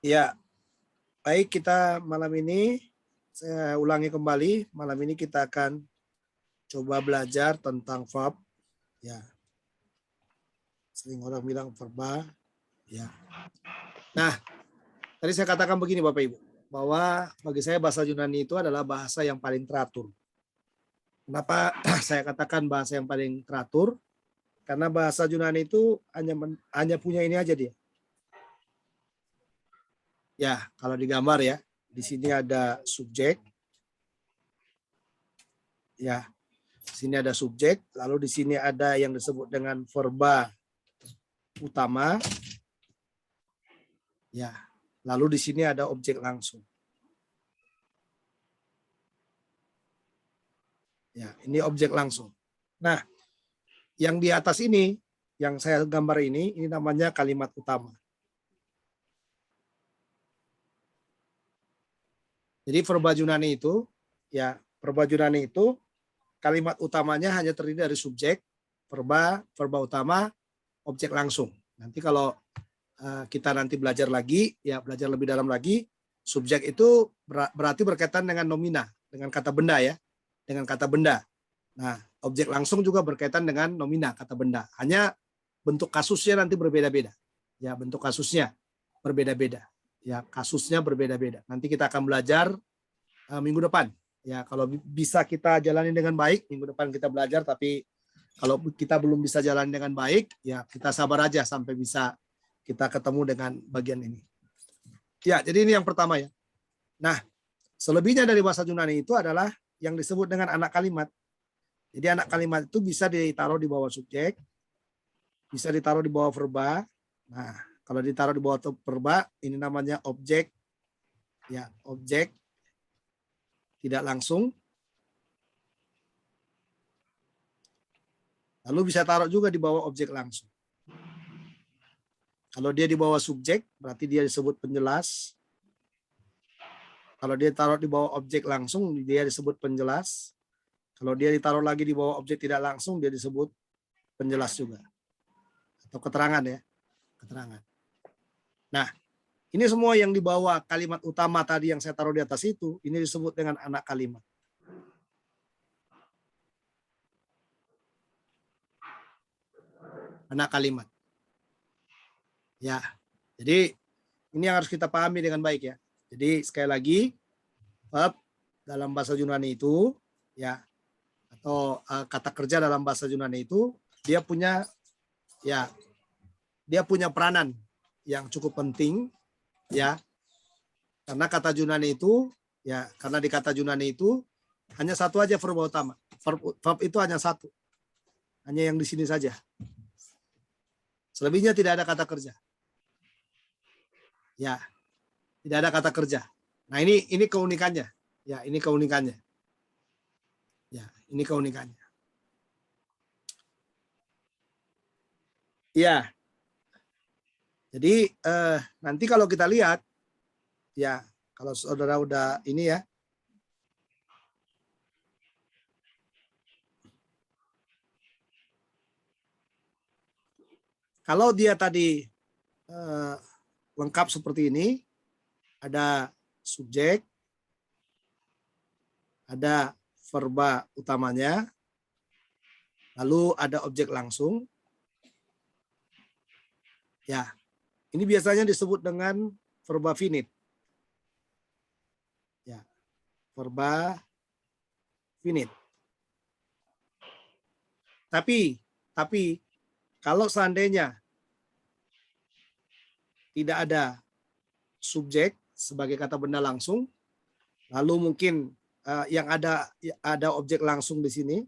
Ya, baik, kita malam ini saya ulangi kembali. Malam ini kita akan coba belajar tentang verb. Ya, sering orang bilang verba. Ya. Nah, tadi saya katakan begini Bapak Ibu, bahwa bagi saya bahasa Yunani itu adalah bahasa yang paling teratur. Kenapa saya katakan bahasa yang paling teratur? Karena bahasa Yunani itu hanya punya ini aja dia. Ya, kalau digambar ya, di sini ada subjek. Ya, di sini ada subjek, lalu di sini ada yang disebut dengan verba utama. Ya, lalu di sini ada objek langsung. Ya, ini objek langsung. Nah, yang di atas ini, yang saya gambar ini namanya kalimat utama. Jadi verba Yunani itu, ya, verba Yunani itu kalimat utamanya hanya terdiri dari subjek, verba utama, objek langsung. Nanti kalau kita nanti belajar lagi, ya belajar lebih dalam lagi, subjek itu berarti berkaitan dengan nomina, dengan kata benda ya, dengan kata benda. Nah, objek langsung juga berkaitan dengan nomina, kata benda. Hanya bentuk kasusnya nanti berbeda-beda. Ya, bentuk kasusnya berbeda-beda. Ya, kasusnya berbeda-beda. Nanti kita akan belajar minggu depan. Ya, kalau bisa kita jalani dengan baik, minggu depan kita belajar. Tapi kalau kita belum bisa jalan dengan baik, ya kita sabar aja sampai bisa kita ketemu dengan bagian ini. Ya, jadi ini yang pertama ya. Nah, selebihnya dari bahasa Yunani itu adalah yang disebut dengan anak kalimat. Jadi anak kalimat itu bisa ditaruh di bawah subjek, bisa ditaruh di bawah verba. Nah, kalau ditaruh di bawah verba, ini namanya objek. Ya, objek tidak langsung. Lalu bisa taruh juga di bawah objek langsung. Kalau dia di bawah subjek, berarti dia disebut penjelas. Kalau dia taruh di bawah objek langsung, dia disebut penjelas. Kalau dia ditaruh lagi di bawah objek tidak langsung, dia disebut penjelas juga. Atau keterangan ya, keterangan. Nah, ini semua yang di bawah kalimat utama tadi yang saya taruh di atas itu, ini disebut dengan anak kalimat. Anak kalimat. Ya, jadi ini yang harus kita pahami dengan baik ya. Jadi sekali lagi, verb dalam bahasa Yunani itu, ya, atau kata kerja dalam bahasa Yunani itu, dia punya peranan yang cukup penting, ya, karena kata Yunani itu, ya, karena di kata Yunani itu hanya satu aja verba utama. Verb itu hanya satu, hanya yang di sini saja. Selebihnya tidak ada kata kerja. Ya, tidak ada kata kerja. Nah, ini keunikannya. Ya, ini keunikannya. Ya, ini keunikannya. Ya. Jadi nanti kalau kita lihat, ya, kalau saudara udah ini ya, kalau dia tadi lengkap seperti ini, ada subjek, ada verba utamanya, lalu ada objek langsung. Ya, ini biasanya disebut dengan verba finite. Ya, verba finite. Tapi kalau seandainya tidak ada subjek sebagai kata benda langsung, lalu mungkin yang ada objek langsung di sini,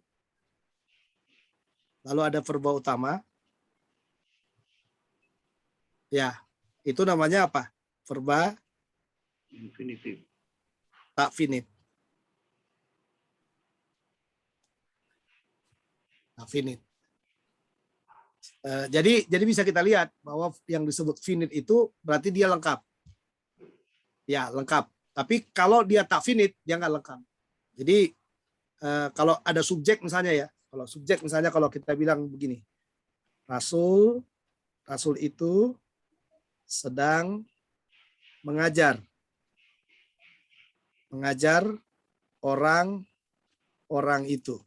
lalu ada verba utama, ya, itu namanya apa? Verba infinitif. Tak finite. Tak finite. Jadi bisa kita lihat bahwa yang disebut finite itu berarti dia lengkap. Ya, lengkap. Tapi kalau dia tak finite, dia nggak lengkap. Jadi kalau ada subjek misalnya ya, kalau kita bilang begini, Rasul itu sedang mengajar. Mengajar orang itu.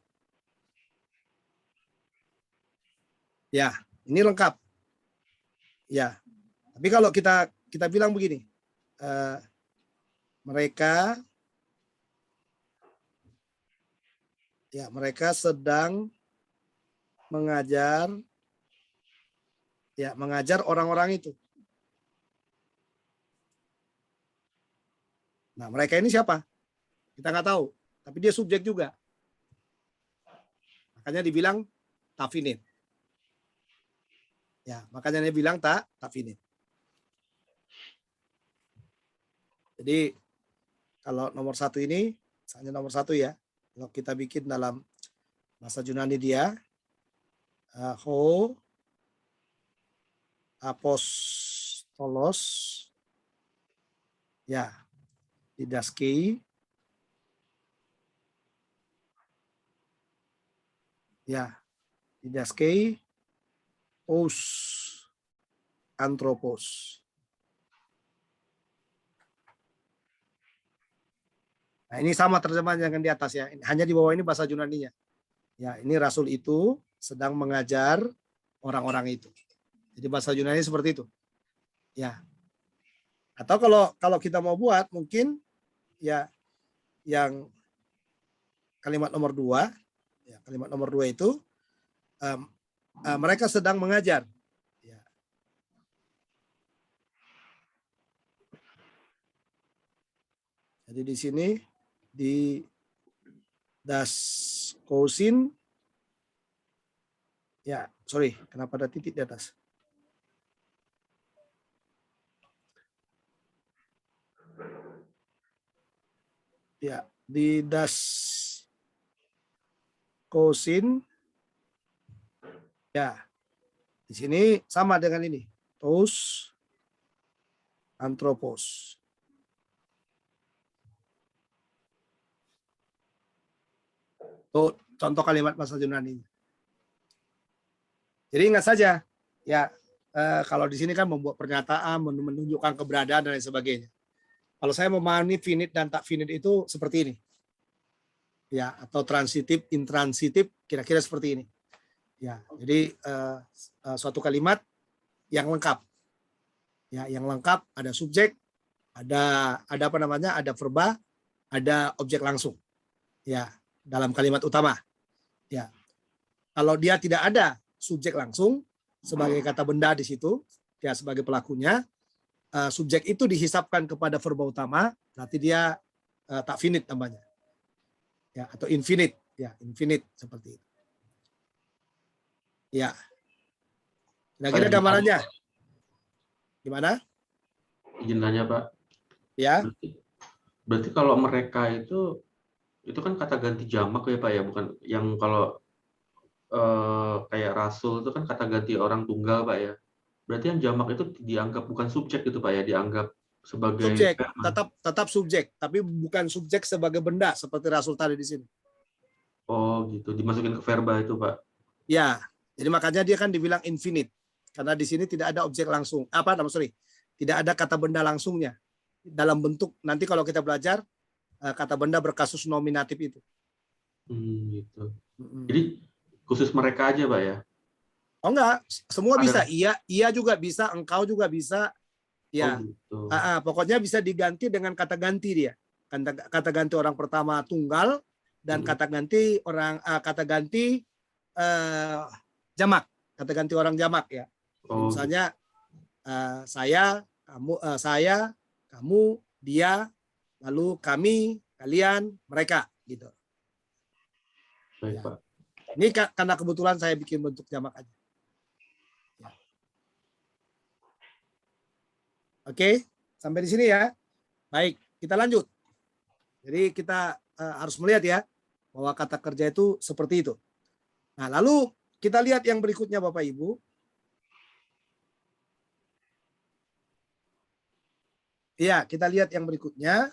Ya, ini lengkap. Ya, tapi kalau kita bilang begini, mereka sedang mengajar orang-orang itu. Nah, mereka ini siapa? Kita nggak tahu, tapi dia subjek juga. Makanya dibilang tafinid. Ya, makanya dia bilang tafinid. Jadi kalau nomor 1 ini, misalnya nomor 1 ya, kalau kita bikin dalam bahasa Yunani dia, ho apostolos, ya, didaskei, ya, didaskei, os anthropos. Nah, ini sama terjemahan yang di atas ya. Hanya di bawah ini bahasa Yunaninya. Ya, ini rasul itu sedang mengajar orang-orang itu. Jadi bahasa Yunani seperti itu. Ya. Atau kalau kita mau buat mungkin ya yang kalimat nomor 2, ya, kalimat nomor 2 itu mereka sedang mengajar. Ya. Jadi di sini di das Kosin, ya, sorry, kenapa ada titik di atas? Ya, di das Kosin, ya, di sini sama dengan ini, tos anthropos. Itu contoh kalimat bahasa Yunani. Jadi ingat saja, ya, kalau di sini kan membuat pernyataan, menunjukkan keberadaan dan lain sebagainya. Kalau saya memahami finite dan tak finite itu seperti ini, ya, atau transitif, intransitif, kira-kira seperti ini. Ya, jadi suatu kalimat yang lengkap, ya, yang lengkap ada subjek, ada apa namanya, ada verba, ada objek langsung, ya, dalam kalimat utama. Ya, kalau dia tidak ada subjek langsung sebagai kata benda di situ, ya, sebagai pelakunya, subjek itu dihisapkan kepada verba utama, berarti dia tak finite namanya, ya, atau infinite, ya, infinite seperti itu. Ya, kira-kira gambarannya gimana? Izin tanya Pak. Ya. Berarti kalau mereka itu kan kata ganti jamak ya Pak ya, bukan yang kalau kayak rasul itu kan kata ganti orang tunggal Pak ya. Berarti yang jamak itu dianggap bukan subjek itu Pak ya, dianggap sebagai Subjek, tetap subjek, tapi bukan subjek sebagai benda seperti rasul tadi di sini. Oh gitu, dimasukin ke verba itu Pak. Ya, jadi makanya dia kan dibilang infinite karena di sini tidak ada objek langsung. Tidak ada kata benda langsungnya dalam bentuk, nanti kalau kita belajar kata benda berkasus nominatif itu. Gitu. Jadi khusus mereka aja Pak ya? Oh enggak, semua bisa. Iya juga bisa, engkau juga bisa. Ya, oh, gitu. Pokoknya bisa diganti dengan kata ganti dia. Kata ganti orang pertama tunggal dan kata ganti jamak. Kata ganti orang jamak ya. Misalnya saya, kamu, dia, lalu kami, kalian, mereka gitu. Baik, Ya. Pak. Ini karena kebetulan saya bikin bentuk jamak aja. Ya. Oke, sampai di sini ya. Baik, kita lanjut. Jadi kita harus melihat ya bahwa kata kerja itu seperti itu. Nah, lalu kita lihat yang berikutnya Bapak Ibu. Ya, kita lihat yang berikutnya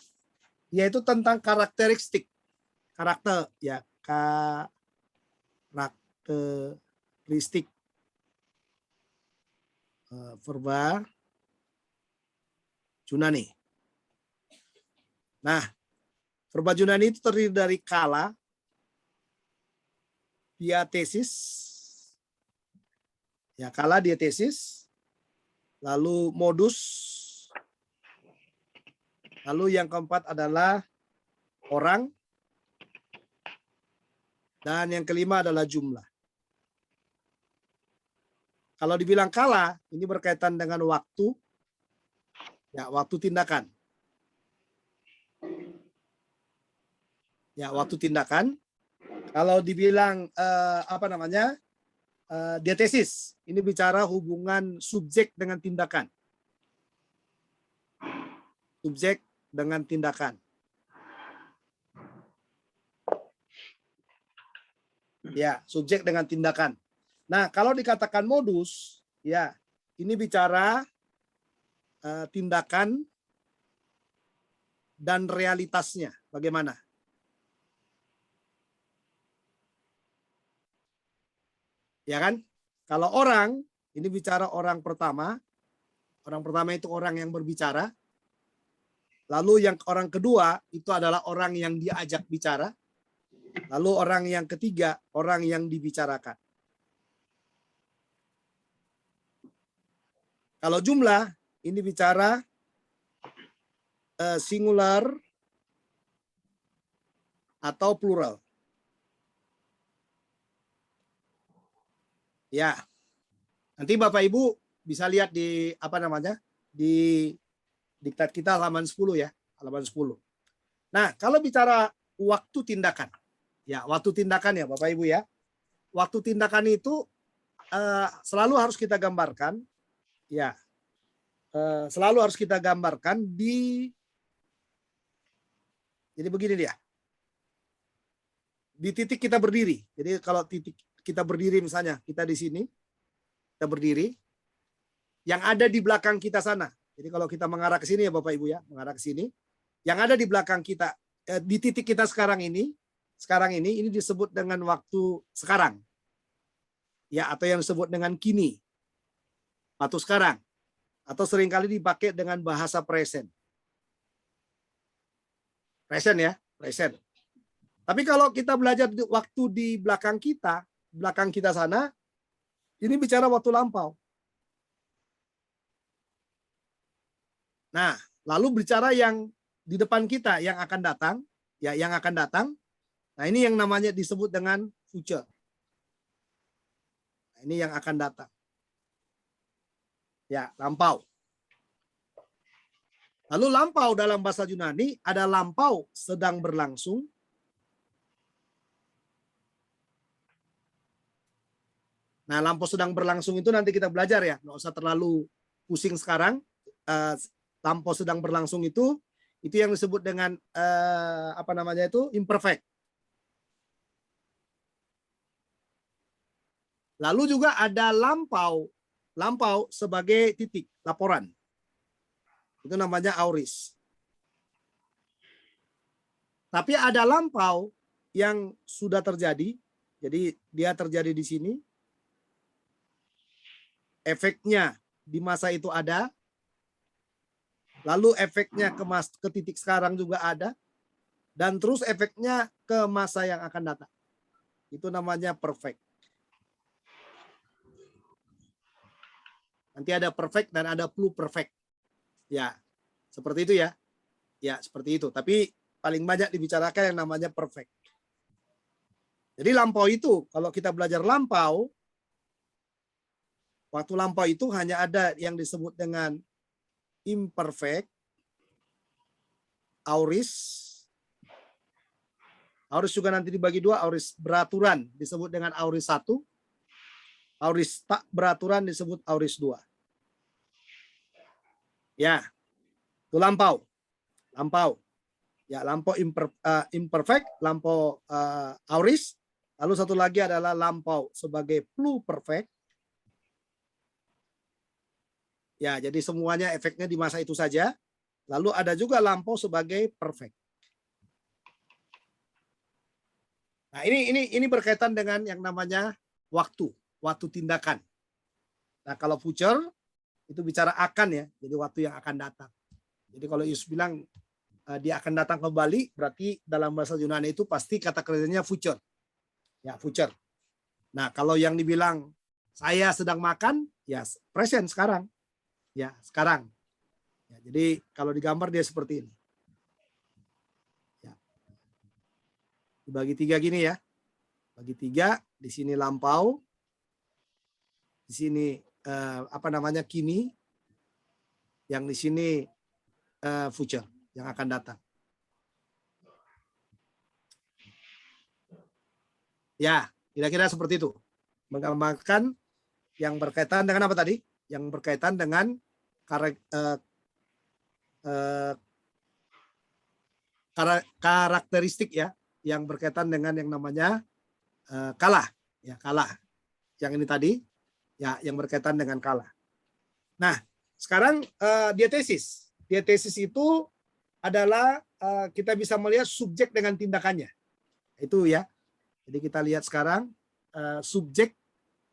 yaitu tentang karakteristik. Karakter ya, karakteristik verba Yunani. Nah, verba Yunani itu terdiri dari kala, diatesis, ya kala diatesis, lalu modus, lalu yang keempat adalah orang, dan yang kelima adalah jumlah. Kalau dibilang kala, ini berkaitan dengan waktu, ya waktu tindakan. Ya waktu tindakan. Kalau dibilang diatesis, ini bicara hubungan subjek dengan tindakan. Subjek dengan tindakan. Ya, subjek dengan tindakan. Nah, kalau dikatakan modus, ya ini bicara tindakan dan realitasnya bagaimana. Ya kan? Kalau orang, ini bicara orang pertama. Orang pertama itu orang yang berbicara. Lalu yang orang kedua itu adalah orang yang diajak bicara. Lalu orang yang ketiga, orang yang dibicarakan. Kalau jumlah, ini bicara singular atau plural. Ya, nanti Bapak Ibu bisa lihat di di diktat kita halaman 10 ya, halaman 10. Nah, kalau bicara waktu tindakan, ya waktu tindakan ya Bapak Ibu ya, waktu tindakan itu selalu harus kita gambarkan, ya selalu harus kita gambarkan jadi begini dia, di titik kita berdiri. Jadi kalau titik kita berdiri misalnya, kita di sini, kita berdiri, yang ada di belakang kita sana. Jadi kalau kita mengarah ke sini ya Bapak Ibu ya, mengarah ke sini, yang ada di belakang kita, di titik kita sekarang ini disebut dengan waktu sekarang. Ya, atau yang disebut dengan kini. Waktu sekarang. Atau seringkali dipakai dengan bahasa present. Present ya, present. Tapi kalau kita belajar waktu di belakang kita sana, ini bicara waktu lampau. Nah, lalu bicara yang di depan kita, yang akan datang, ya yang akan datang. Nah, ini yang namanya disebut dengan future. Nah, ini yang akan datang. Ya, lampau. Lalu lampau dalam bahasa Yunani ada lampau sedang berlangsung. Nah, lampau sedang berlangsung itu nanti kita belajar ya, nggak usah terlalu pusing sekarang. Lampau sedang berlangsung itu yang disebut dengan imperfect. Lalu juga ada lampau sebagai titik laporan. Itu namanya auris. Tapi ada lampau yang sudah terjadi, jadi dia terjadi di sini. Efeknya di masa itu ada. Lalu efeknya ke titik sekarang juga ada. Dan terus efeknya ke masa yang akan datang. Itu namanya perfect. Nanti ada perfect dan ada pluperfect. Ya, seperti itu ya. Ya, seperti itu. Tapi paling banyak dibicarakan yang namanya perfect. Jadi lampau itu, kalau kita belajar lampau, waktu lampau itu hanya ada yang disebut dengan imperfect, auris. Auris juga nanti dibagi dua, auris beraturan disebut dengan auris 1, auris tak beraturan disebut auris 2. Ya, itu lampau. Lampau. Ya, lampau imperfect, lampau auris. Lalu satu lagi adalah lampau sebagai pluperfect. Ya, jadi semuanya efeknya di masa itu saja. Lalu ada juga lampau sebagai perfect. Nah, ini berkaitan dengan yang namanya waktu tindakan. Nah, kalau future itu bicara akan ya, jadi waktu yang akan datang. Jadi kalau Yus bilang dia akan datang kembali, berarti dalam bahasa Yunani itu pasti kata kerjanya future. Ya, future. Nah, kalau yang dibilang saya sedang makan, ya present sekarang. Ya, sekarang. Ya, jadi kalau digambar dia seperti ini. Ya. Dibagi 3 gini ya. Bagi 3, di sini lampau, di sini kini, yang di sini future yang akan datang. Ya, kira-kira seperti itu. Menggambarkan yang berkaitan dengan apa tadi? Yang berkaitan dengan karakteristik ya, yang berkaitan dengan yang namanya kalah. Ya, kalah. Yang ini tadi, ya, yang berkaitan dengan kalah. Nah, sekarang diatesis. Diatesis itu adalah kita bisa melihat subjek dengan tindakannya. Itu ya. Jadi kita lihat sekarang subjek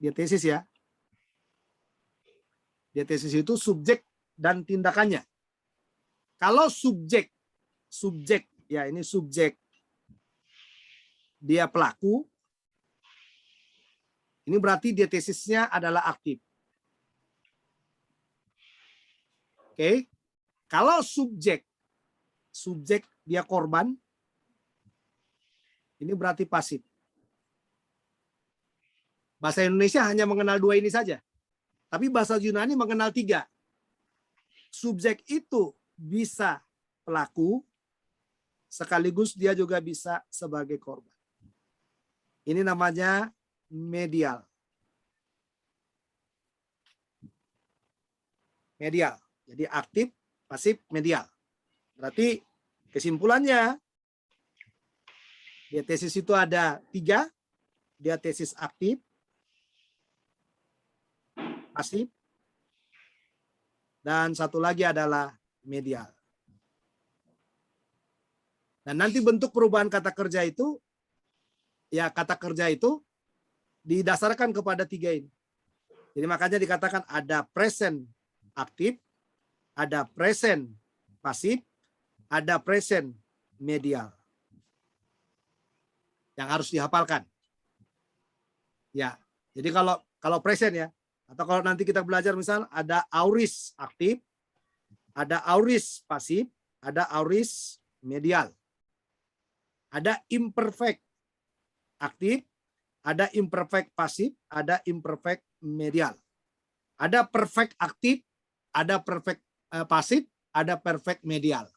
diatesis ya. Diatesis itu subjek dan tindakannya. Kalau subjek ya, ini subjek dia pelaku, ini berarti diatesisnya adalah aktif. Oke. Kalau subjek dia korban, ini berarti pasif. Bahasa Indonesia hanya mengenal 2 ini saja. Tapi bahasa Yunani mengenal 3. Subjek itu bisa pelaku, sekaligus dia juga bisa sebagai korban. Ini namanya medial. Medial. Jadi aktif, pasif, medial. Berarti kesimpulannya, diatesis itu ada 3. Diatesis aktif, pasif, dan satu lagi adalah medial. Dan nanti bentuk perubahan kata kerja itu, ya kata kerja itu didasarkan kepada 3 ini. Jadi makanya dikatakan ada present aktif, ada present pasif, ada present medial. Yang harus dihafalkan. Ya, jadi kalau present ya, atau kalau nanti kita belajar misal ada aorist aktif, ada aorist pasif, ada aorist medial. Ada imperfect aktif, ada imperfect pasif, ada imperfect medial. Ada perfect aktif, ada perfect pasif, ada perfect medial.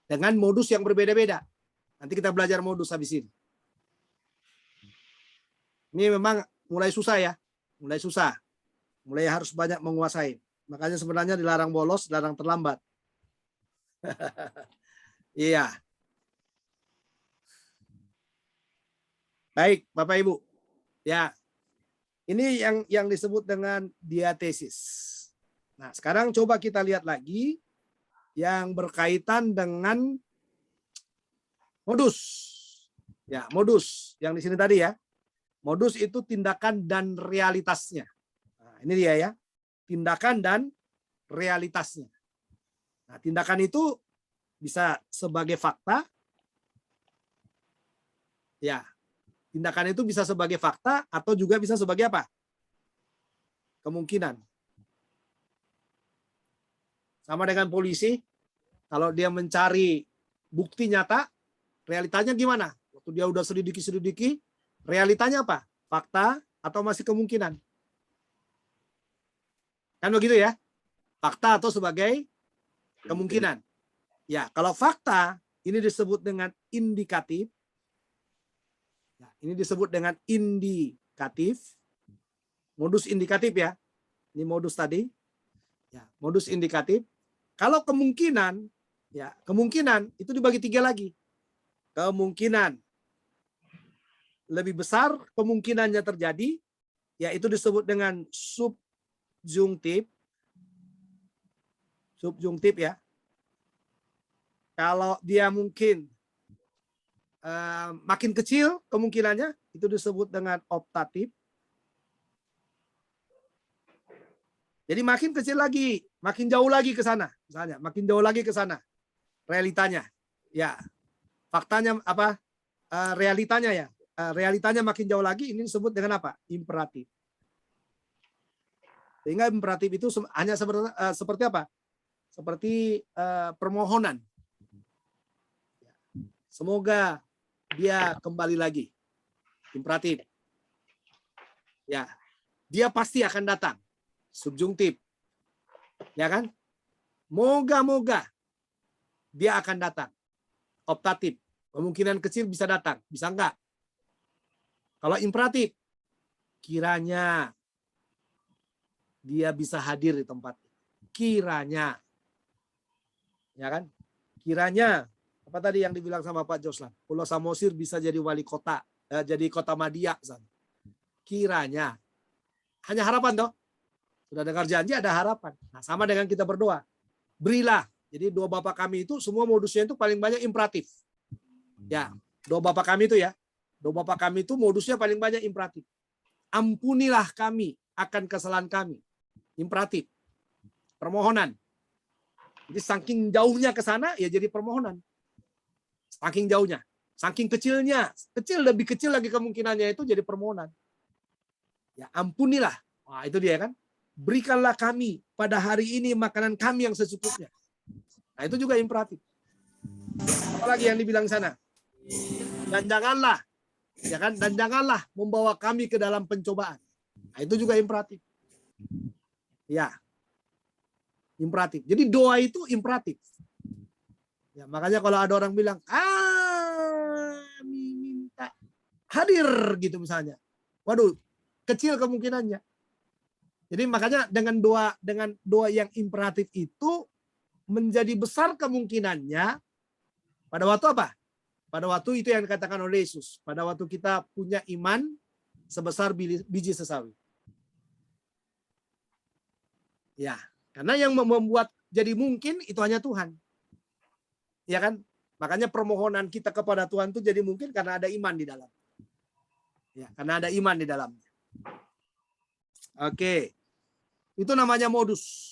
Dengan modus yang berbeda-beda. Nanti kita belajar modus habis ini. Ini memang mulai susah ya. Mulai susah. Mulai harus banyak menguasai. Makanya sebenarnya dilarang bolos, dilarang terlambat. Iya. Baik, Bapak Ibu. Ya. Ini yang disebut dengan diatesis. Nah, sekarang coba kita lihat lagi yang berkaitan dengan modus. Ya, modus yang di sini tadi ya. Modus itu tindakan dan realitasnya. Nah, ini dia ya. Tindakan dan realitasnya. Nah, tindakan itu bisa sebagai fakta. Ya. Tindakan itu bisa sebagai fakta atau juga bisa sebagai apa? Kemungkinan. Sama dengan polisi, kalau dia mencari bukti nyata, realitanya gimana? Waktu dia udah selidiki, realitanya apa? Fakta atau masih kemungkinan? Kan begitu ya? Fakta atau sebagai kemungkinan. Ya, kalau fakta ini disebut dengan indikatif. Ya, ini disebut dengan indikatif. Modus indikatif ya. Ini modus tadi. Ya, modus indikatif. Kalau kemungkinan, ya kemungkinan itu dibagi 3 lagi. Kemungkinan lebih besar kemungkinannya terjadi, yaitu disebut dengan subjungtif. Subjungtif ya. Kalau dia mungkin makin kecil kemungkinannya, itu disebut dengan optatif. Jadi makin kecil lagi, makin jauh lagi ke sana, misalnya, makin jauh lagi ke sana realitanya. Ya, faktanya apa? Realitanya ya. Realitanya makin jauh lagi, ini disebut dengan apa? Imperatif. Sehingga imperatif itu hanya seperti apa? Seperti permohonan. Semoga dia kembali lagi. Imperatif. Ya, dia pasti akan datang. Subjungtif. Ya kan? Moga-moga dia akan datang. Optatif. Kemungkinan kecil bisa datang, bisa enggak. Kalau imperatif, kiranya dia bisa hadir di tempat. Kiranya. Ya kan? Kiranya, apa tadi yang dibilang sama Pak Joslan? Pulau Samosir bisa jadi wali kota, jadi kota Madia. Kiranya. Hanya harapan toh. Sudah dengar janji, ada harapan. Nah, sama dengan kita berdoa. Berilah. Jadi doa Bapa kami itu semua modusnya itu paling banyak imperatif. Ya, doa Bapa kami itu ya. Doa Bapa kami itu modusnya paling banyak imperatif. Ampunilah kami akan kesalahan kami. Imperatif. Permohonan. Jadi saking jauhnya ke sana ya jadi permohonan. Saking jauhnya. Saking kecilnya. Lebih kecil lagi kemungkinannya itu jadi permohonan. Ya, ampunilah. Wah, itu dia kan. Berikanlah kami pada hari ini makanan kami yang secukupnya. Nah, itu juga imperatif. Apalagi yang dibilang sana? Dan janganlah, ya kan? Dan janganlah membawa kami ke dalam pencobaan. Nah, itu juga imperatif. Ya. Imperatif. Jadi doa itu imperatif. Ya, makanya kalau ada orang bilang, kami minta hadir gitu misalnya. Waduh, kecil kemungkinannya. Jadi makanya dengan doa yang imperatif itu menjadi besar kemungkinannya pada waktu apa? Pada waktu itu yang dikatakan oleh Yesus. Pada waktu kita punya iman sebesar biji sesawi. Ya, karena yang membuat jadi mungkin itu hanya Tuhan. Ya kan? Makanya permohonan kita kepada Tuhan itu jadi mungkin karena ada iman di dalam. Ya, karena ada iman di dalamnya. Oke. Itu namanya modus.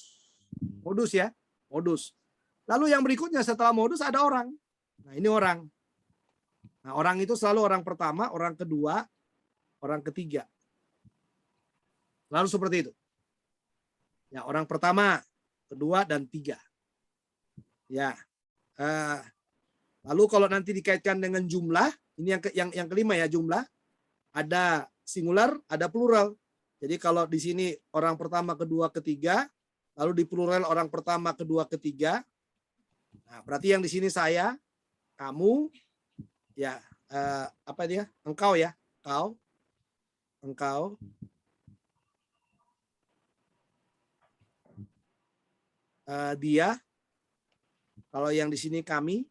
Modus ya. Modus. Lalu yang berikutnya setelah modus ada orang. Nah, ini orang. Nah, orang itu selalu orang pertama, orang kedua, orang ketiga. Lalu seperti itu. Ya, orang pertama, kedua, dan tiga. Ya. Lalu kalau nanti dikaitkan dengan jumlah, ini yang kelima ya, jumlah. Ada singular, ada plural. Jadi kalau di sini orang pertama, kedua, ketiga, lalu di plural orang pertama, kedua, ketiga. Nah, berarti yang di sini saya, kamu, ya apa dia? Engkau ya, engkau. Dia. Kalau yang di sini kami.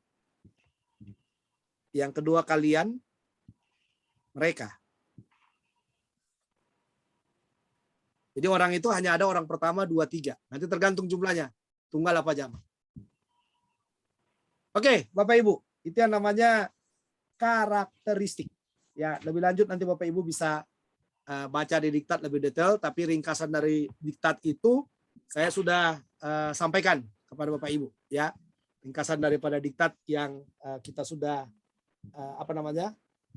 Yang kedua kalian, mereka. Jadi orang itu hanya ada orang pertama, dua, tiga. Nanti tergantung jumlahnya. Tunggal apa jamak. Oke, Bapak Ibu. Itu yang namanya karakteristik. Ya, lebih lanjut nanti Bapak Ibu bisa baca di diktat lebih detail. Tapi ringkasan dari diktat itu saya sudah sampaikan kepada Bapak Ibu. Ya, ringkasan daripada diktat yang kita sudah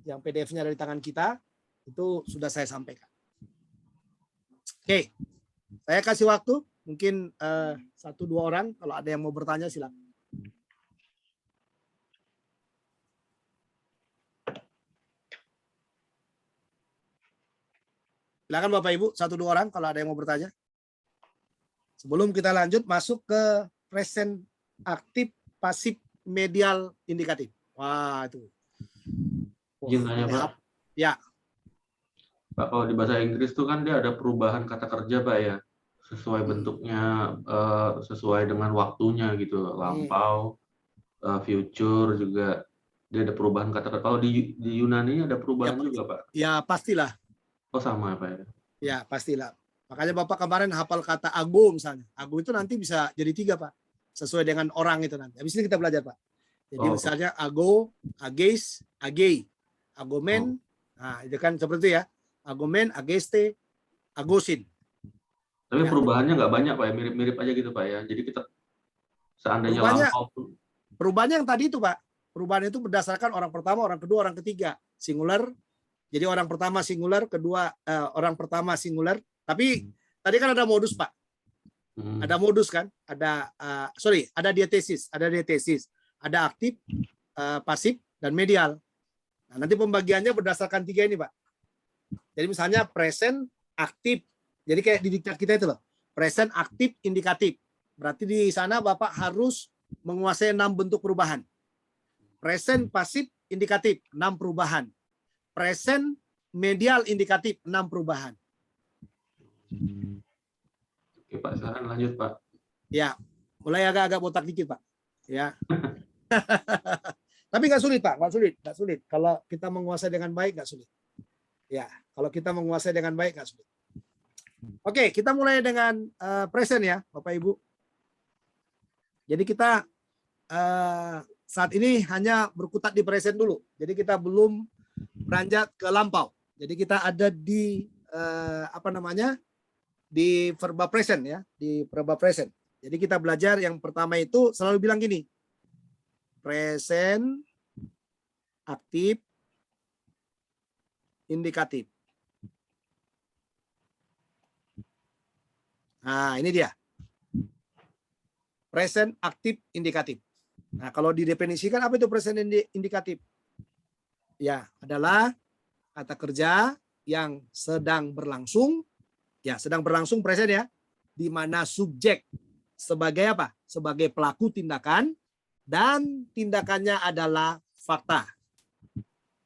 yang PDF-nya dari tangan kita itu sudah saya sampaikan. Oke, saya kasih waktu mungkin 1-2 orang kalau ada yang mau bertanya silakan. Silakan Bapak Ibu 1-2 orang kalau ada yang mau bertanya. Sebelum kita lanjut masuk ke present aktif pasif medial indikatif. Wah itu. Izin tanya Pak. Ya. Pak, kalau di bahasa Inggris tuh kan dia ada perubahan kata kerja Pak ya, sesuai bentuknya, sesuai dengan waktunya gitu, lampau, future juga dia ada perubahan kata kerja. Kalau di Yunani ada perubahan juga Pak? Ya pastilah. Oh sama Pak ya? Ya pastilah. Makanya Bapak kemarin hafal kata ago misalnya. Ago itu nanti bisa jadi 3 Pak, sesuai dengan orang itu nanti. Habis ini kita belajar Pak. Jadi misalnya ago, ageis, agei, agomen. Nah itu kan seperti ya. Agomen, ageste, agosin. Tapi perubahannya nggak banyak Pak ya, mirip-mirip aja gitu Pak ya. Jadi kita seandainya lampau. Perubahannya yang tadi itu Pak. perubahan itu berdasarkan orang pertama, orang kedua, orang ketiga. Singular. Jadi orang pertama singular, kedua orang pertama singular. Tapi tadi kan ada modus, Pak. Ada modus kan? Ada ada dietesis, ada aktif, pasif, dan medial. Nah, nanti pembagiannya berdasarkan 3 ini, Pak. Jadi misalnya present, aktif. Jadi kayak di diktat kita itu loh. Present, aktif, indikatif. Berarti di sana Bapak harus menguasai 6 bentuk perubahan. Present, pasif, indikatif, 6 perubahan. Present, medial, indikatif, 6 perubahan. Oke Pak, silakan lanjut Pak. Ya, mulai agak-agak botak dikit Pak. Ya. Tapi nggak sulit Pak, nggak sulit. Kalau kita menguasai dengan baik nggak sulit. Ya, kalau kita menguasai dengan baik nggak sulit. Oke, kita mulai dengan present ya, Bapak Ibu. Jadi kita saat ini hanya berkutat di present dulu. Jadi kita belum beranjak ke lampau. Jadi kita ada di di verba present ya, di verba present. Jadi kita belajar yang pertama itu selalu bilang gini. Present, aktif, indikatif. Nah, ini dia. Present, aktif, indikatif. Nah, kalau didefinisikan apa itu present indikatif? Ya, adalah kata kerja yang sedang berlangsung. Ya, sedang berlangsung present ya. Di mana subjek sebagai apa? Sebagai pelaku tindakan dan tindakannya adalah fakta.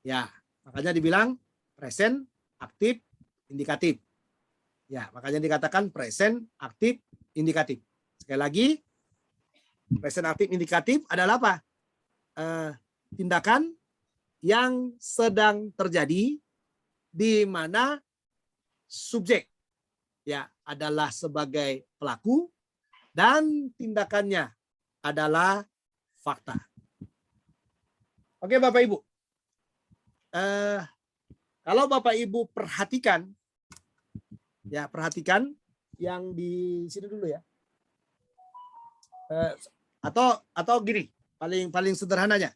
Ya, makanya dibilang present, aktif, indikatif. Ya, makanya dikatakan present, aktif, indikatif. Sekali lagi, present, aktif, indikatif adalah apa? Tindakan yang sedang terjadi di mana subjek ya adalah sebagai pelaku dan tindakannya adalah fakta. Oke Bapak Ibu, kalau Bapak Ibu perhatikan, ya perhatikan yang di sini dulu ya, atau gini, paling sederhananya,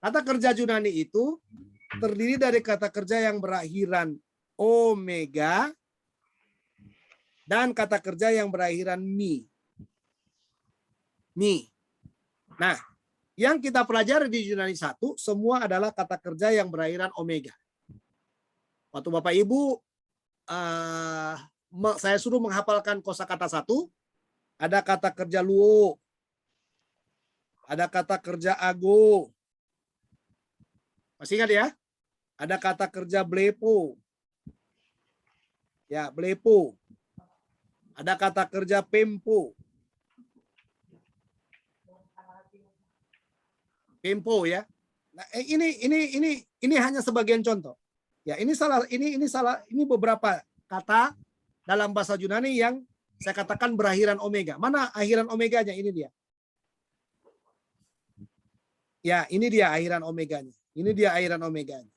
kata kerja Yunani itu terdiri dari kata kerja yang berakhiran omega dan kata kerja yang berakhiran mi. Nah, yang kita pelajari di Yunani 1 semua adalah kata kerja yang berakhiran omega. Waktu Bapak Ibu saya suruh menghafalkan kosakata 1, ada kata kerja luo, ada kata kerja ago. Masih ingat ya? Ada kata kerja blepo. Ya, blepo. Ada kata kerja pempo. Pempo ya. Nah, ini hanya sebagian contoh. Ya, ini beberapa kata dalam bahasa Yunani yang saya katakan berakhiran omega. Mana akhiran omeganya? Ini dia. Ya, ini dia akhiran omeganya. Ini dia akhiran omeganya.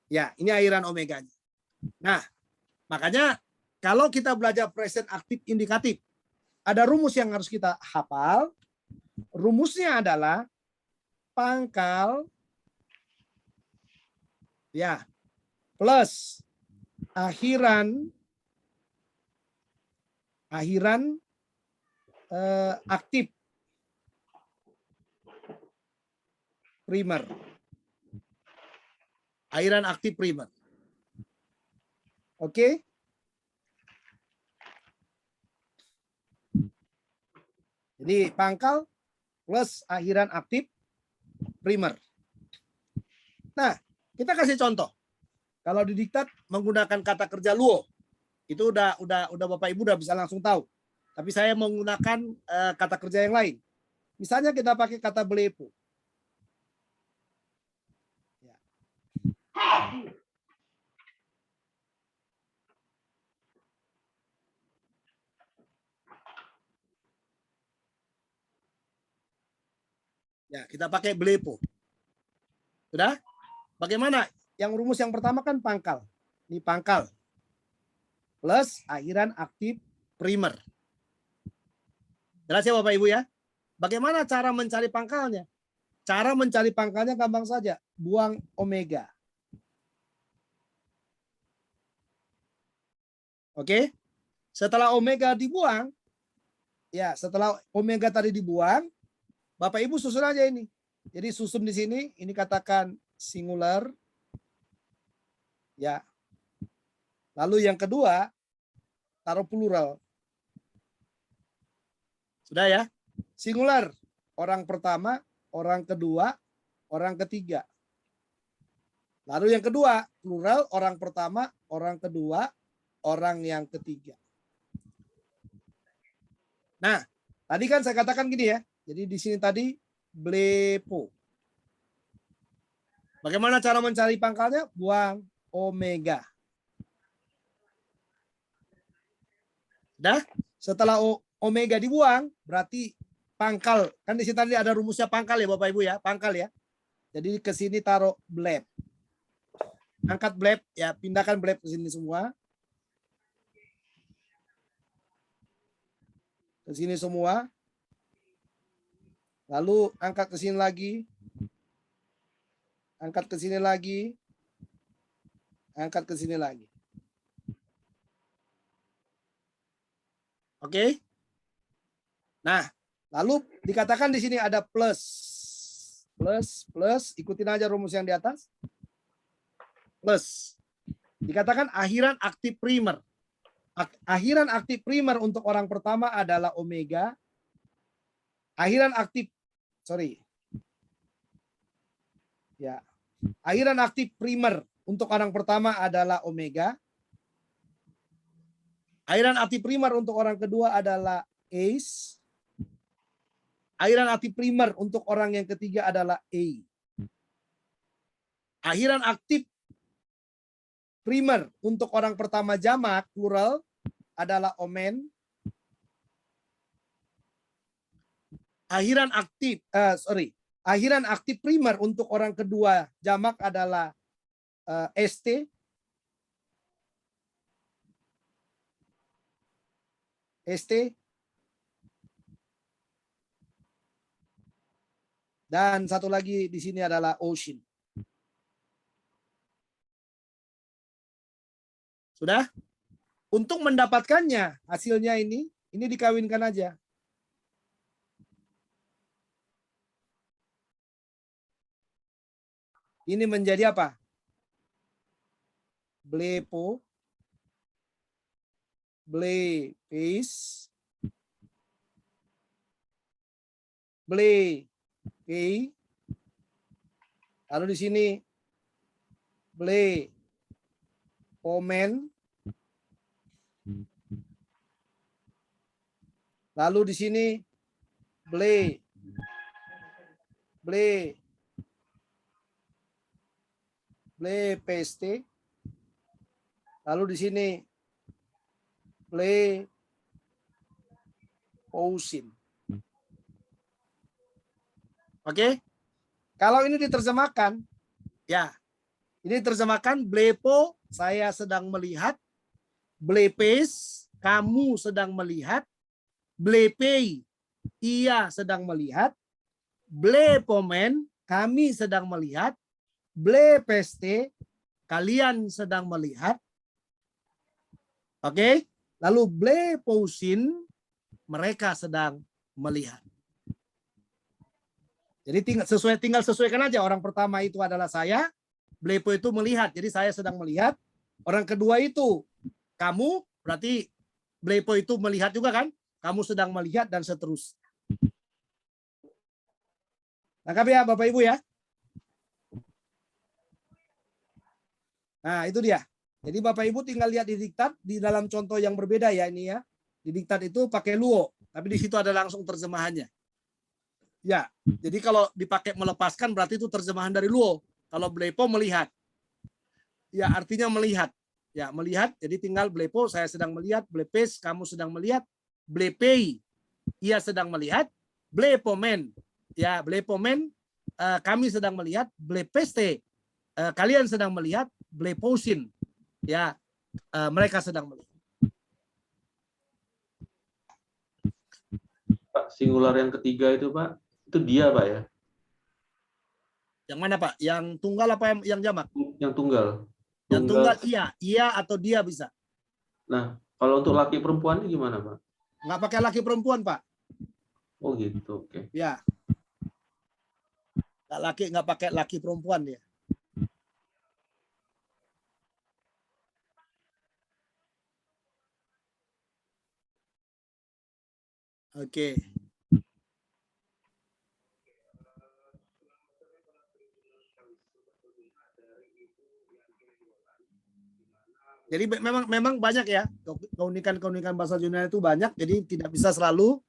Ya, ini akhiran omeganya. Nah, makanya kalau kita belajar present aktif indikatif, ada rumus yang harus kita hafal. Rumusnya adalah pangkal ya plus akhiran aktif primer. Akhiran aktif primer. Oke? Jadi pangkal plus akhiran aktif primer. Nah, kita kasih contoh. Kalau di diktat menggunakan kata kerja luo, itu udah Bapak Ibu udah bisa langsung tahu. Tapi saya menggunakan kata kerja yang lain. Misalnya kita pakai kata blepo. Ya. Ya, kita pakai blepo. Sudah? Bagaimana? Yang rumus yang pertama kan pangkal. Ini pangkal. Plus akhiran aktif primer. Jelas ya Bapak Ibu ya? Bagaimana cara mencari pangkalnya? Cara mencari pangkalnya gampang saja. Buang omega. Oke? Setelah omega dibuang, ya setelah omega tadi dibuang, Bapak Ibu susun aja ini. Jadi susun di sini, ini katakan singular. Ya. Lalu yang kedua, taruh plural. Sudah ya? Singular. Orang pertama, orang kedua, orang ketiga. Lalu yang kedua, plural, orang pertama, orang kedua, orang yang ketiga. Nah, tadi kan saya katakan gini ya. Jadi di sini tadi blepo. Bagaimana cara mencari pangkalnya? Buang omega. Dah, setelah omega dibuang, berarti pangkal. Kan di sini tadi ada rumusnya pangkal ya Bapak Ibu ya, pangkal ya. Jadi ke sini taruh bleb. Angkat bleb ya, pindahkan bleb ke sini semua. Ke sini semua. Lalu angkat ke sini lagi. Angkat ke sini lagi. Angkat ke sini lagi. Oke. Nah, lalu dikatakan di sini ada plus. Plus, ikutin aja rumus yang di atas. Plus. Dikatakan akhiran aktif primer. Akhiran aktif primer untuk orang pertama adalah omega. Akhiran aktif, ya. Akhiran aktif primer untuk orang pertama adalah omega. Akhiran aktif primer untuk orang kedua adalah ACE. Akhiran aktif primer untuk orang yang ketiga adalah A. Akhiran aktif primer untuk orang pertama jamak plural adalah omen. Akhiran aktif primer untuk orang kedua jamak adalah ST. Dan satu lagi di sini adalah ocean. Sudah? Untuk mendapatkannya hasilnya ini dikawinkan aja. Ini menjadi apa? Blepo, blepes, blepei. Lalu di sini blepomen. Lalu di sini blepeste. Lalu di sini blepousin. Oke. Kalau ini diterjemahkan, ya. Ini diterjemahkan blepo, saya sedang melihat. Blepes, kamu sedang melihat. Blepei, ia sedang melihat. Blepomen, kami sedang melihat. Blepeste, kalian sedang melihat. Oke. Lalu blepousin, mereka sedang melihat. Jadi tinggal sesuaikan aja. Orang pertama itu adalah saya. Blepo itu melihat. Jadi saya sedang melihat. Orang kedua itu kamu. Berarti blepo itu melihat juga kan? Kamu sedang melihat dan seterusnya. Lengkap ya Bapak Ibu ya? Nah itu dia. Jadi Bapak Ibu tinggal lihat di diktat. Di dalam contoh yang berbeda ya ini ya. Di diktat itu pakai luo. Tapi di situ ada langsung terjemahannya. Ya, jadi kalau dipakai melepaskan berarti itu terjemahan dari luo. Kalau blepo melihat. Ya, artinya melihat. Ya, melihat. Jadi tinggal blepo, saya sedang melihat. Blepes, kamu sedang melihat. Blepei, ia sedang melihat. Blepomen. Ya, blepomen, kami sedang melihat. Blepeste, kalian sedang melihat. Blepousin, ya, mereka sedang melihat. singular yang ketiga itu Pak, itu dia Pak ya? Yang mana Pak? Yang tunggal apa yang jamak? Yang tunggal. Yang tunggal iya atau dia bisa. Nah, kalau untuk laki perempuan ini gimana Pak? Nggak pakai laki perempuan Pak. Oh gitu, oke. Ya. Nggak pakai laki perempuan dia. Oke. Jadi memang banyak ya keunikan bahasa Yunani itu banyak. Jadi tidak bisa selalu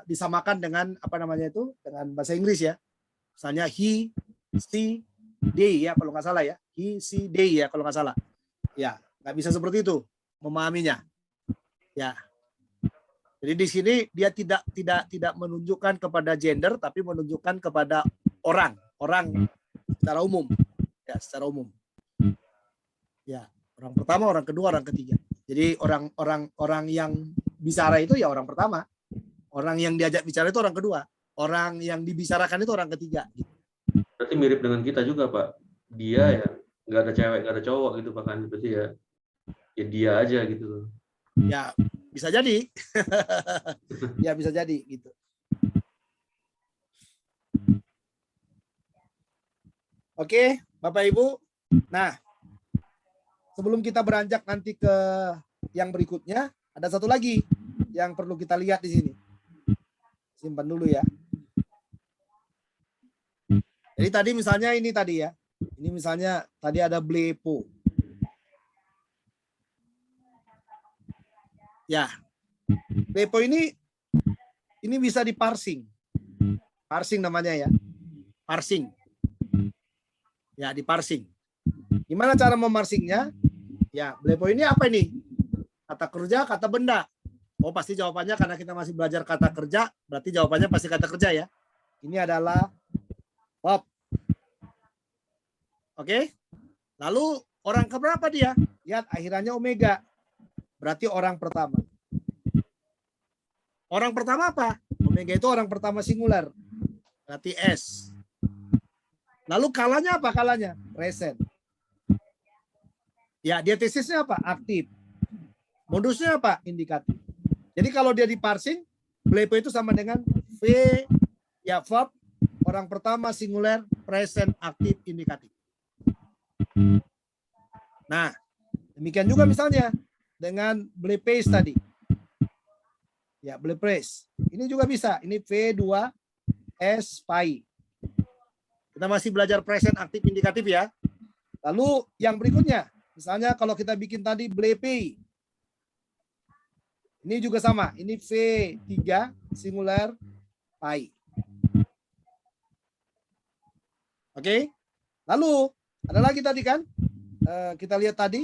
disamakan dengan apa namanya itu dengan bahasa Inggris ya. Misalnya he, she, they ya kalau nggak salah ya. He, she, they ya kalau nggak salah. Ya nggak bisa seperti itu memahaminya. Ya. Jadi di sini dia tidak menunjukkan kepada gender tapi menunjukkan kepada orang secara umum. Ya, secara umum. Ya, orang pertama, orang kedua, orang ketiga. Jadi orang yang bicara itu ya orang pertama. Orang yang diajak bicara itu orang kedua. Orang yang dibicarakan itu orang ketiga. Berarti mirip dengan kita juga Pak. Dia ya nggak ada cewek, nggak ada cowok gitu Pak kan. Berarti ya dia aja gitu. Ya bisa jadi. Ya bisa jadi gitu. Oke, Bapak Ibu. Nah, sebelum kita beranjak nanti ke yang berikutnya, ada satu lagi yang perlu kita lihat di sini. Simpan dulu ya. Jadi tadi misalnya ini tadi ya. Ini misalnya tadi ada blepo. Ya. Blepo ini bisa diparsing. Parsing namanya ya. Parsing. Ya, diparsing. Gimana cara memarsingnya? Ya, blepo ini apa ini? Kata kerja, kata benda. Oh, pasti jawabannya karena kita masih belajar kata kerja, berarti jawabannya pasti kata kerja ya. Ini adalah verb. Oke? Lalu orang keberapa dia? Lihat akhirannya omega. Berarti orang pertama. Orang pertama apa? Omega itu orang pertama singular. Berarti S. Lalu kalanya apa kalanya? Present. Ya, diatesisnya apa? Aktif. Modusnya apa? Indikatif. Jadi kalau dia diparsing, blepo itu sama dengan V, ya verb, orang pertama singular, present, aktif, indikatif. Nah, demikian juga misalnya dengan blepes tadi. Ya, blepes. Ini juga bisa. Ini V2S pai. Kita masih belajar present, aktif, indikatif ya. Lalu yang berikutnya, misalnya kalau kita bikin tadi blepe. Ini juga sama. Ini V3 singular pai. Oke. Lalu ada lagi tadi kan? Kita lihat tadi.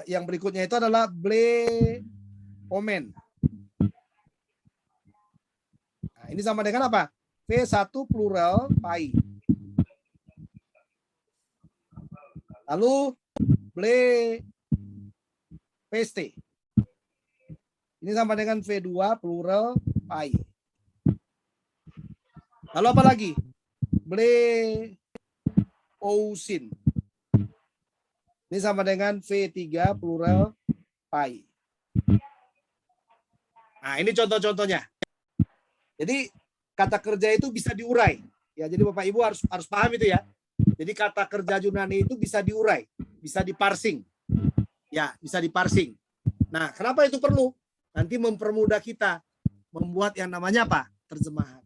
Yang berikutnya itu adalah blepomen. Nah, ini sama dengan apa? V1 plural pai. Lalu blepeste. Ini sama dengan V2 plural pai. Lalu apa lagi? Blepousin. Ini sama dengan V3 plural pai. Nah, ini contoh-contohnya. Jadi kata kerja itu bisa diurai. Ya, jadi Bapak Ibu harus paham itu ya. Jadi kata kerja Yunani itu bisa diurai, bisa diparsing. Ya, bisa diparsing. Nah, kenapa itu perlu? Nanti mempermudah kita membuat yang namanya apa? Terjemahan.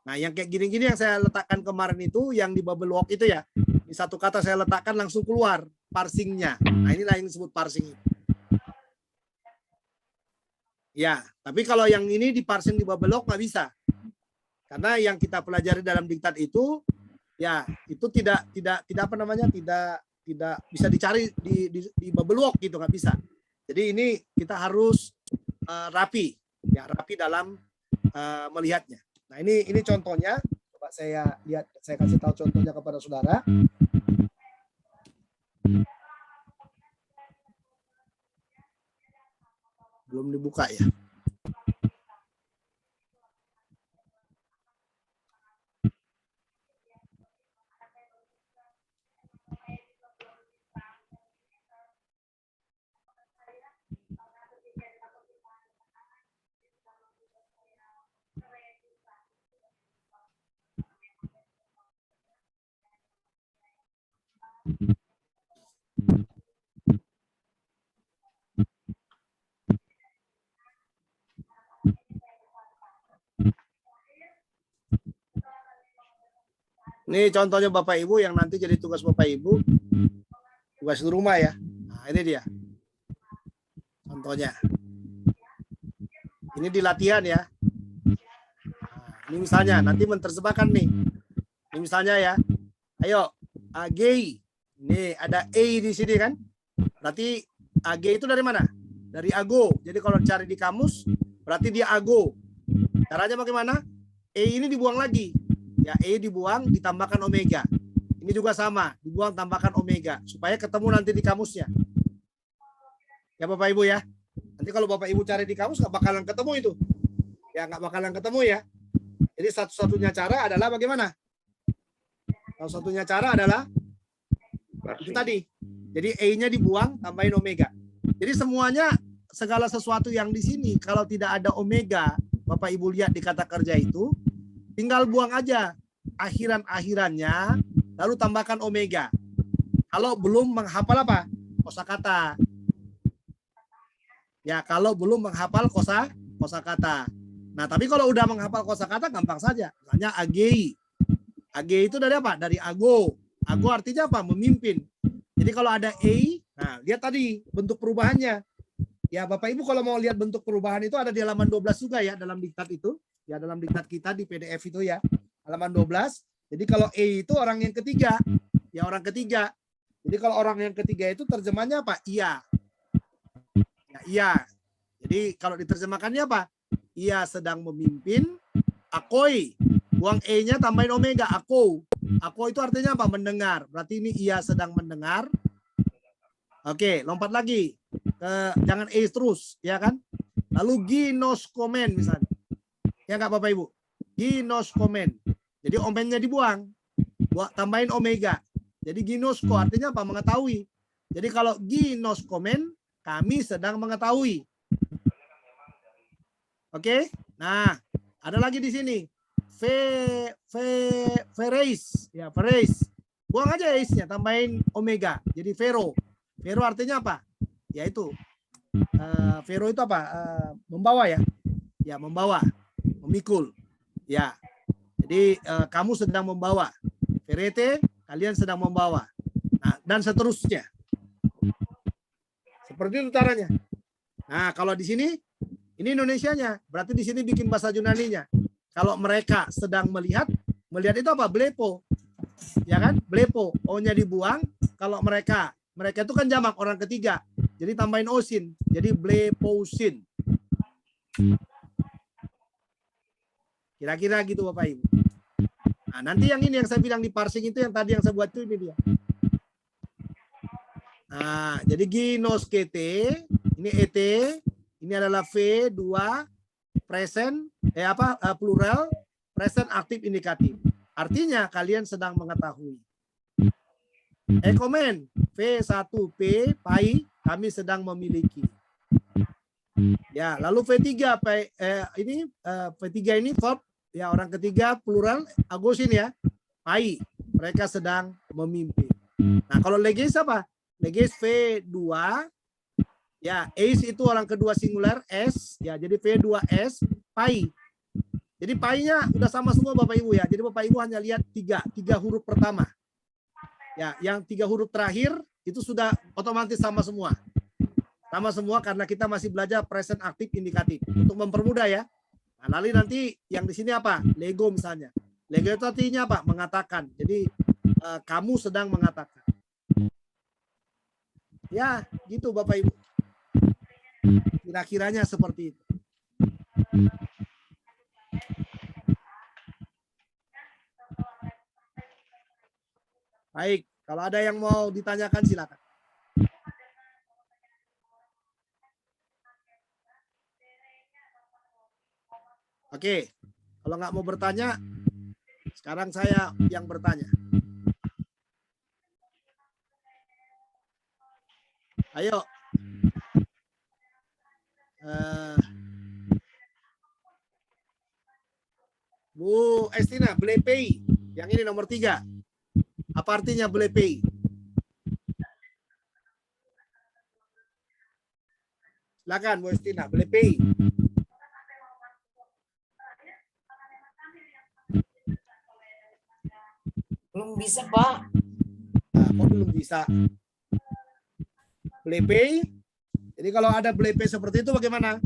Nah, yang kayak gini-gini yang saya letakkan kemarin itu, yang di bubble walk itu ya. Ini satu kata saya letakkan langsung keluar parsingnya. Nah, inilah yang disebut parsing. Ya, tapi kalau yang ini diparsing di bubble walk nggak bisa. Karena yang kita pelajari dalam diktat itu, ya itu tidak apa namanya, tidak bisa dicari di bubble walk gitu, nggak bisa. Jadi ini kita harus rapi, ya rapi dalam melihatnya. Nah ini contohnya, coba saya lihat, saya kasih tahu contohnya kepada saudara. Belum dibuka ya. Ini contohnya Bapak Ibu yang nanti jadi tugas Bapak Ibu. Tugas di rumah ya. Nah, ini dia. Contohnya. Ini di latihan ya. Nah, ini misalnya nanti menerjemahkan nih. Ini misalnya ya. Ayo, AG. Ini ada A di sini kan. Berarti AG itu dari mana? Dari ago. Jadi kalau cari di kamus, berarti dia ago. Caranya bagaimana? E ini dibuang lagi. Ya, E dibuang, ditambahkan omega. Ini juga sama, dibuang tambahkan omega. Supaya ketemu nanti di kamusnya. Ya Bapak Ibu ya. Nanti kalau Bapak Ibu cari di kamus, nggak bakalan ketemu itu. Ya, nggak bakalan ketemu ya. Jadi satu-satunya cara adalah bagaimana? Satu-satunya cara adalah itu tadi. Jadi E-nya dibuang, tambahin omega. Jadi semuanya, segala sesuatu yang di sini, kalau tidak ada omega, Bapak Ibu lihat di kata kerja itu, tinggal buang aja akhiran-akhirannya, lalu tambahkan omega. Kalau belum menghafal apa? Kosakata. Ya, kalau belum menghafal kosakata. Nah, tapi kalau udah menghafal kosakata, gampang saja. Misalnya agei. Agei itu dari apa? Dari ago. Ago artinya apa? Memimpin. Jadi kalau ada E, nah lihat tadi bentuk perubahannya. Ya Bapak Ibu kalau mau lihat bentuk perubahan itu ada di halaman 12 juga ya dalam diktat itu. Ya dalam diktat kita di PDF itu ya. Halaman 12. Jadi kalau E itu orang yang ketiga. Ya orang ketiga. Jadi kalau orang yang ketiga itu terjemahnya apa? Iya. Ya, iya. Jadi kalau diterjemahkannya apa? Ia sedang memimpin. Akoi. Buang E-nya tambahin omega. Ako. Ako itu artinya apa? Mendengar. Berarti ini ia sedang mendengar. Oke, lompat lagi. Jangan E terus, ya kan? Lalu ginos komen misalnya. Ya nggak Bapak Ibu? Ginos komen. Jadi omennya dibuang. Tambahin omega. Jadi ginosko artinya apa? Mengetahui. Jadi kalau ginos komen, kami sedang mengetahui. Oke? Nah, ada lagi di sini. Fereis. Ya, fereis. Buang aja is-nya, tambahin omega. Jadi vero. Vero artinya apa? Yaitu vero itu apa? Membawa ya. Ya, membawa. Memikul. Ya. Jadi kamu sedang membawa. Verete, kalian sedang membawa. Nah, dan seterusnya. Seperti itu caranya. Nah, kalau di sini ini Indonesianya. Berarti di sini bikin bahasa Yunaninya. Kalau mereka sedang melihat itu apa? Blepo. Ya kan? Blepo. O-nya dibuang. Kalau mereka itu kan jamak orang ketiga. Jadi tambahin osin. Jadi bleposin. Kira-kira gitu Bapak Ibu. Nah, nanti yang ini yang saya bilang di parsing itu yang tadi yang saya buat itu ini dia. Nah, jadi ginoskete, ini et, ini adalah V2 present plural present aktif indikatif. Artinya kalian sedang mengetahui. Komen V1P pai kami sedang memiliki. Ya, lalu V3 V3 ini verb ya orang ketiga plural agosin ya. Pai mereka sedang memimpin. Nah, kalau legis apa? Legis V2 ya, ace itu orang kedua singular S ya, jadi V2S pai. Jadi pai-nya udah sama semua Bapak Ibu ya. Jadi Bapak Ibu hanya lihat tiga huruf pertama. Ya, yang 3 huruf terakhir itu sudah otomatis sama semua. Sama semua karena kita masih belajar present aktif indikatif untuk mempermudah ya. Nah, lalu nanti yang di sini apa? Lego misalnya. Lego itu artinya apa? Mengatakan. Jadi kamu sedang mengatakan. Ya, gitu Bapak Ibu. Kira-kiranya seperti itu. Baik, kalau ada yang mau ditanyakan silakan. Oke, kalau nggak mau bertanya, sekarang saya yang bertanya. Ayo. Bu Estina, belepei. Yang ini nomor 3. Apa artinya belepei? Silakan Bu Estina, belepei. Belum bisa, Pak. Nah, kok belum bisa? Belepei. Jadi kalau ada belepei seperti itu bagaimana?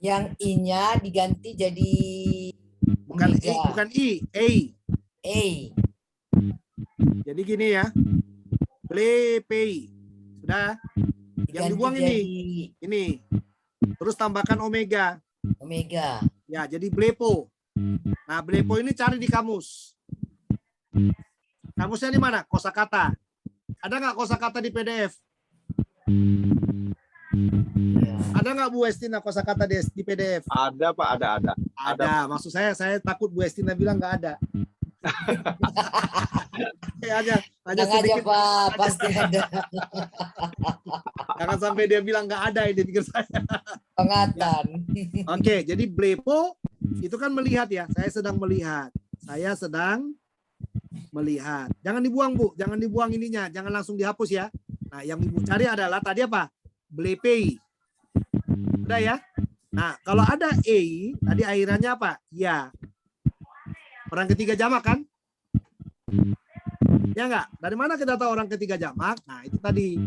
Yang I-nya diganti jadi Bukan I, omega. bukan I, A. A. Jadi gini ya. Belepei. Sudah. Yang Diganti dibuang jadi ini. Terus tambahkan omega. omega. Ya, jadi blepo. Nah, blepo ini cari di kamus. Kamusnya di mana? Kosakata. Ada nggak kosakata di PDF? Ya. Ada nggak Bu Estina kosakata di PDF? Ada Pak, ada. Ada. Maksud saya takut Bu Estina bilang nggak ada. hanya Tenang aja, sedikit. Pak. Pasti ada. Jangan sampai dia bilang nggak ada ini pikir saya. Pengatan. Oke, jadi blepo itu kan melihat ya. Saya sedang melihat. Jangan dibuang Bu, jangan dibuang ininya, jangan langsung dihapus ya. Nah, yang Ibu cari adalah tadi apa? Belepei. Udah ya? Nah, kalau ada E, tadi akhirannya apa? Ya. Orang ketiga jamak kan? Ya enggak? Dari mana kita tahu orang ketiga jamak? Nah, itu tadi.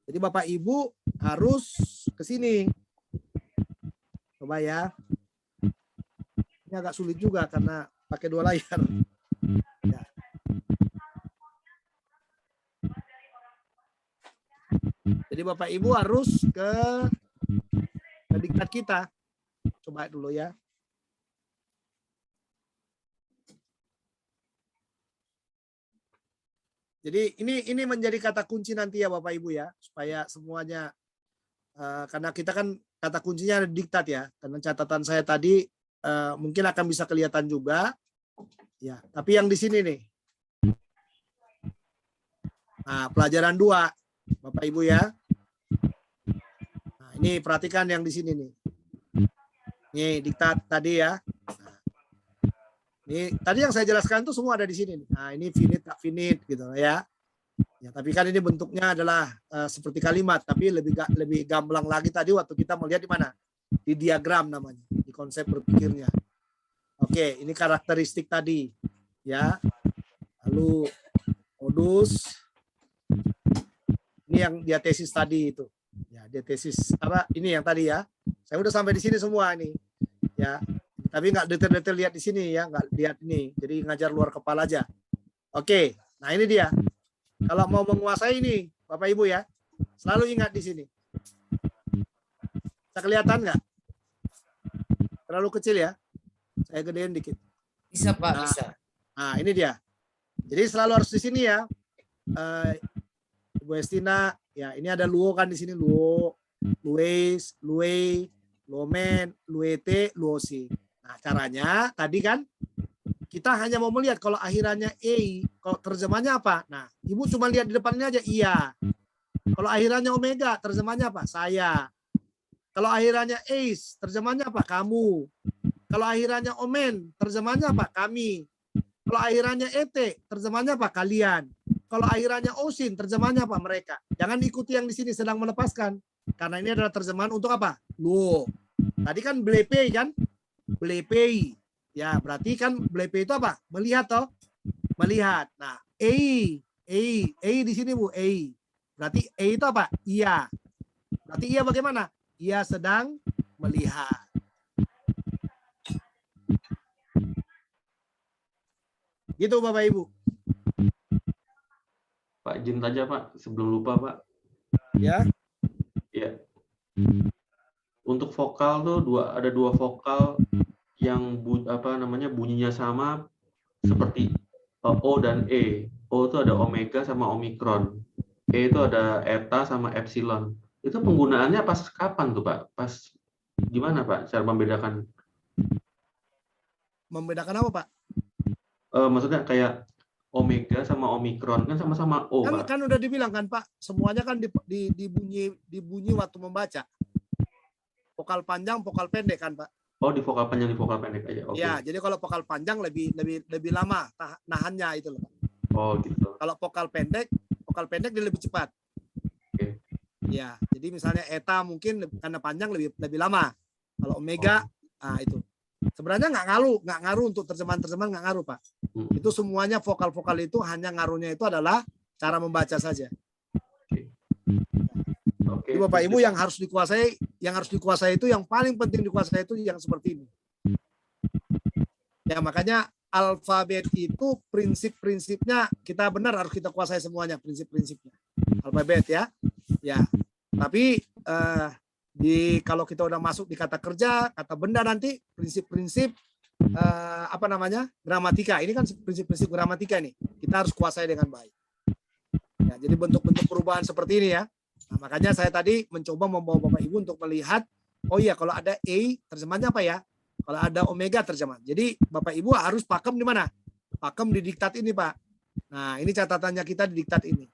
Jadi Bapak Ibu harus ke sini. Coba ya. Ini agak sulit juga karena pakai 2 layar. Ya. Jadi Bapak Ibu harus ke diktat kita. Coba dulu ya. Jadi ini menjadi kata kunci nanti ya Bapak Ibu ya, supaya semuanya karena kita kan kata kuncinya ada di diktat ya. Karena catatan saya tadi mungkin akan bisa kelihatan juga. Ya, tapi yang di sini nih. Nah, pelajaran 2 Bapak Ibu ya. Nah, ini perhatikan yang di sini nih. Nih diktat tadi ya. Ini tadi yang saya jelaskan itu semua ada di sini. Nah, ini finite tak finite gitu ya. Ya, tapi kan ini bentuknya adalah seperti kalimat, tapi lebih gamblang lagi tadi waktu kita melihat di mana? Di diagram namanya, di konsep berpikirnya. Oke, ini karakteristik tadi ya. Lalu modus ini yang diatesis tadi itu. Ya, diatesis apa? Ini yang tadi ya. Saya udah sampai di sini semua ini. Ya. Tapi nggak detail-detail lihat di sini ya, nggak lihat ini. Jadi ngajar luar kepala aja. Oke, nah ini dia. Kalau mau menguasai ini, Bapak Ibu ya, selalu ingat di sini. Bisa kelihatan nggak? Terlalu kecil ya? Saya gedein dikit. Bisa, Pak, Nah, bisa. Nah, ini dia. Jadi selalu harus di sini ya. Ibu Estina, ya ini ada luo kan di sini, luo, lues, lue, lomen, luete, luosi. Nah, caranya tadi kan kita hanya mau melihat kalau akhirannya E, kalau terjemahnya apa? Nah, Ibu cuma lihat di depannya aja iya. Kalau akhirannya omega, terjemahnya apa? Saya. Kalau akhirannya ace, terjemahnya apa? Kamu. Kalau akhirannya omen, terjemahnya apa? Kami. Kalau akhirannya et, terjemahnya apa? Kalian. Kalau akhirannya osin, terjemahnya apa? Mereka. Jangan ikuti yang di sini sedang melepaskan. Karena ini adalah terjemahan untuk apa? Luo. Tadi kan belepei kan? Belepei. Ya, berarti kan belepei itu apa? Melihat toh? Melihat. Nah, ei di sini Bu, ei. Berarti ei itu apa? Iya. Berarti iya bagaimana? Ia sedang melihat. Gitu Bapak Ibu. Pak, izin aja Pak, sebelum lupa Pak. Ya. Ya. Untuk vokal tuh ada dua vokal yang bunyinya sama seperti O dan E. O itu ada omega sama omikron. E itu ada eta sama epsilon. Itu penggunaannya pas kapan tuh Pak? Pas Gimana Pak cara membedakan? Membedakan apa, Pak? Maksudnya kayak omega sama omikron kan sama-sama O, Pak. Kan udah dibilang kan, Pak, semuanya kan dibunyi waktu membaca. Vokal panjang, vokal pendek kan, Pak? Oh, di vokal panjang, di vokal pendek aja. Oke. Ya, jadi kalau vokal panjang lebih lama nahannya itu loh. Oh, gitu. Kalau vokal pendek dia lebih cepat. Oke. Ya, jadi misalnya eta mungkin karena panjang lebih lama. Kalau omega, itu. Sebenarnya nggak ngaruh untuk terjemahan nggak ngaruh, Pak. Itu semuanya vokal-vokal itu hanya ngaruhnya itu adalah cara membaca saja. Oke. Jadi Bapak Ibu yang harus dikuasai itu yang paling penting dikuasai itu yang seperti ini. Ya, makanya alfabet itu prinsip-prinsipnya kita benar harus kita kuasai semuanya, prinsip-prinsipnya. Alfabet ya. Ya. Tapi kalau kita udah masuk di kata kerja, kata benda nanti prinsip-prinsip gramatika. Ini kan prinsip-prinsip gramatika nih. Kita harus kuasai dengan baik. Ya, jadi bentuk-bentuk perubahan seperti ini ya. Nah, makanya saya tadi mencoba membawa Bapak Ibu untuk melihat, oh iya kalau ada E terjemahnya apa ya? Kalau ada omega terjemahan. Jadi Bapak Ibu harus pakem di mana? Pakem di diktat ini, Pak. Nah, ini catatannya kita di diktat ini.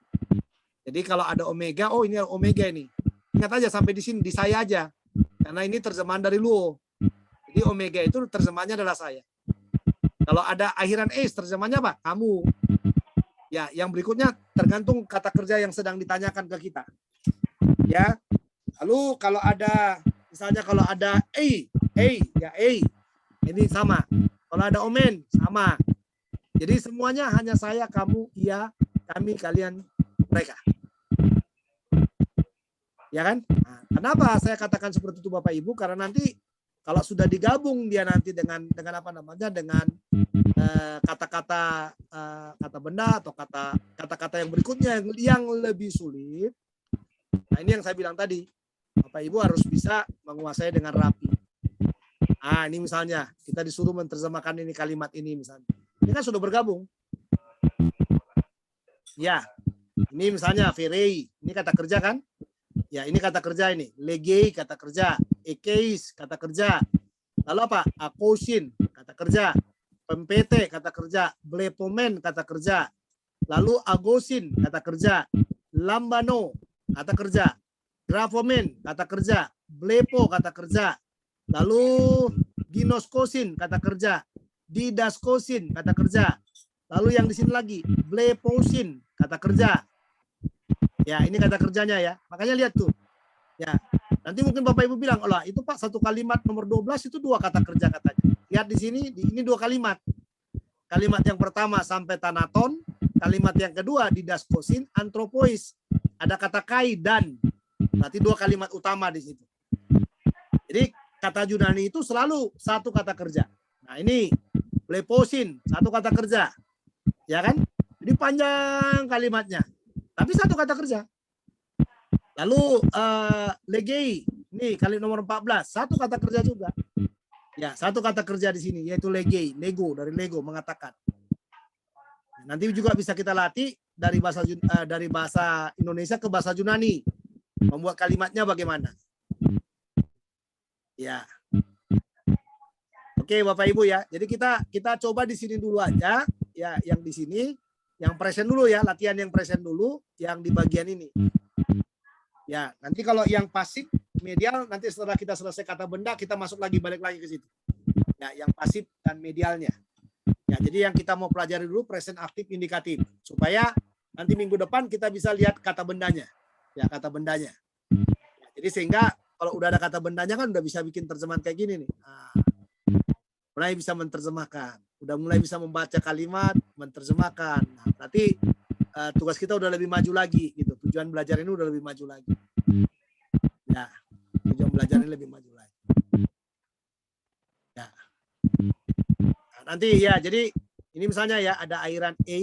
Jadi kalau ada omega, oh ini omega ini. Ingat aja sampai di sini, di saya aja. Karena ini terjemahan dari Luo. Jadi omega itu terjemahannya adalah saya. Kalau ada akhiran es, terjemahannya apa? Kamu. Ya, yang berikutnya tergantung kata kerja yang sedang ditanyakan ke kita. Ya. Lalu kalau ada, misalnya kalau ada ya ini sama. Kalau ada omen, sama. Jadi semuanya hanya saya, kamu, ia, kami, kalian, mereka. Ya kan? Nah, kenapa saya katakan seperti itu Bapak Ibu? Karena nanti kalau sudah digabung dia nanti dengan apa namanya, dengan kata-kata kata benda atau kata-kata yang berikutnya yang lebih sulit. Nah, ini yang saya bilang tadi. Bapak Ibu harus bisa menguasai dengan rapi. Ah, ini misalnya kita disuruh menerjemahkan ini kalimat ini misalnya. Ini kan sudah bergabung. Ya. Ini misalnya verei, ini kata kerja kan? Ya, ini kata kerja ini. Legei kata kerja, ekeis kata kerja. Lalu apa? Akosin kata kerja. Pempete kata kerja, blepomen kata kerja. Lalu agosin kata kerja. Lambano kata kerja. Grafomen kata kerja. Blepo kata kerja. Lalu ginoskosin kata kerja. Didaskosin kata kerja. Lalu yang di sini lagi bleposin kata kerja. Ya, ini kata kerjanya ya. Makanya lihat tuh. Ya. Nanti mungkin Bapak Ibu bilang, "Oh, itu Pak satu kalimat nomor 12 itu dua kata kerja katanya." Lihat di sini, ini dua kalimat. Kalimat yang pertama sampai tanaton, kalimat yang kedua didaskosin antropois. Ada kata kai dan. Berarti dua kalimat utama di situ. Jadi kata Yunani itu selalu satu kata kerja. Nah, ini bleposin, satu kata kerja. Ya kan? Jadi panjang kalimatnya. Tapi satu kata kerja. Lalu legei, ini kali nomor 14, satu kata kerja juga. Ya, satu kata kerja di sini yaitu legei, lego dari Lego mengatakan. Nanti juga bisa kita latih dari bahasa Indonesia ke bahasa Yunani. Membuat kalimatnya bagaimana? Ya. Oke, Bapak Ibu ya. Jadi kita coba di sini dulu aja ya, yang di sini. Yang present dulu ya, latihan yang present dulu, yang di bagian ini. Ya, nanti kalau yang pasif medial, nanti setelah kita selesai kata benda, kita balik lagi ke situ. Ya, yang pasif dan medialnya. Ya, jadi yang kita mau pelajari dulu present aktif indikatif, supaya nanti minggu depan kita bisa lihat kata bendanya. Ya, kata bendanya. Ya, jadi sehingga kalau udah ada kata bendanya kan udah bisa bikin terjemahan kayak gini nih. Nah, mulai bisa menerjemahkan, udah mulai bisa membaca kalimat, menerjemahkan. Nah, berarti tugas kita udah lebih maju lagi gitu. Tujuan belajar ini udah lebih maju lagi. Ya, tujuan belajar ini lebih maju lagi. Ya. Nah, nanti ya, jadi ini misalnya ya ada airan a.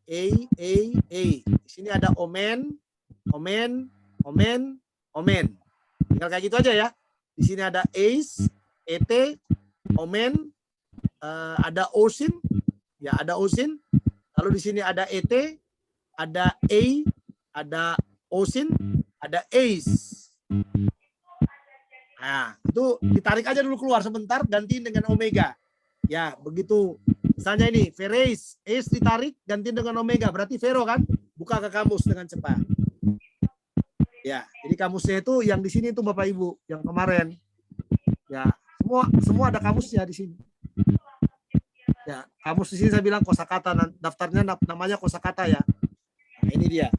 Di sini ada omen. Tinggal kayak gitu aja ya. Di sini ada eis, et, omen. Ada osin, ya ada osin. Lalu di sini ada et, ada ada osin, ada eis. Nah, itu ditarik aja dulu keluar sebentar, gantiin dengan omega. Ya, begitu. Misalnya ini, Vereis, Ace ditarik, gantiin dengan omega. Berarti Vero kan? Buka ke kamus dengan cepat. Ya, jadi kamusnya itu yang di sini itu Bapak Ibu, yang kemarin. Ya, semua ada kamusnya di sini. Ya, kamus di sini saya bilang kosakata, daftarnya namanya kosakata ya. Nah, ini dia.